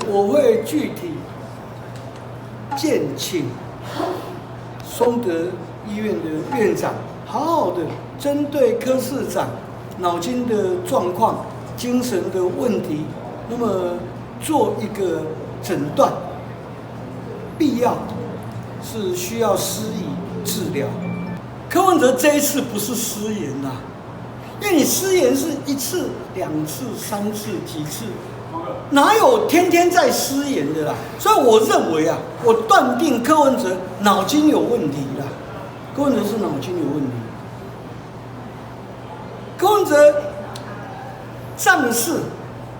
我会具体建请松德医院的院长，好好的针对柯市长脑筋的状况、精神的问题，那么做一个诊断，必要是需要施以治疗。柯文哲这一次不是失言啦，因为你失言是1次、2次、3次、几次，哪有天天在失言的啦？所以我认为啊，我断定柯文哲脑筋有问题啦。柯文哲是脑筋有问题。柯文哲仗势，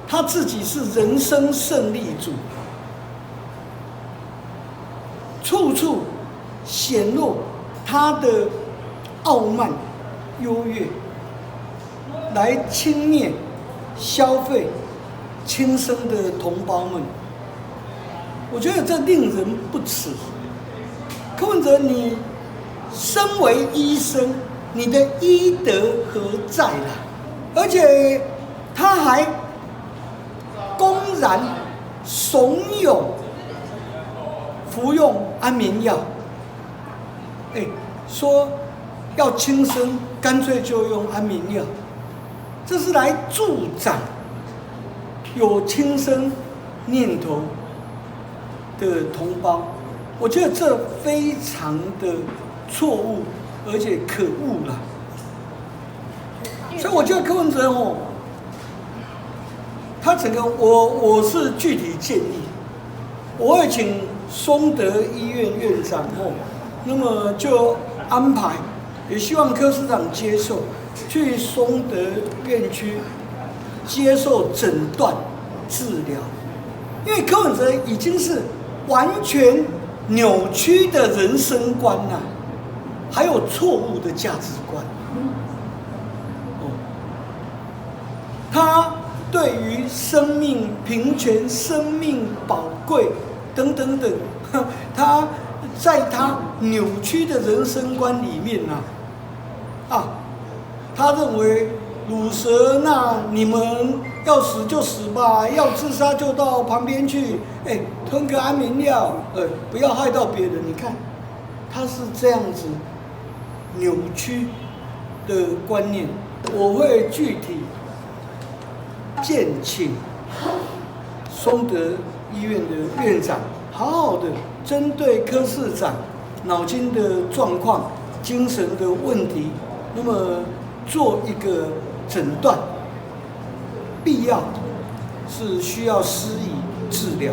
他自己是人生胜利组，处处显露他的傲慢、优越，来轻蔑、消费轻生的同胞们。我觉得这令人不齿。柯文哲，你身为医生，你的医德何在啦？而且他还公然怂恿服用安眠药，说要轻生，干脆就用安眠药，这是来助长有轻生念头的同胞。我觉得这非常的错误，而且可恶啦。所以我觉得柯文哲他整个我是具体建议，我会请松德医院院长那么就安排，也希望柯市长接受，去松德院区接受诊断治疗，因为柯文哲已经是完全扭曲的人生观呐，还有错误的价值观。他对于生命平权、生命宝贵等等等，他在他扭曲的人生观里面他认为鲁蛇那你们要死就死吧，要自杀就到旁边去，吞个安眠药，不要害到别人。你看，他是这样子扭曲的观念。我会具体建请松德医院的院长，好好的针对柯市长脑筋的状况、精神的问题，那么做一个诊断，必要是需要施以治疗。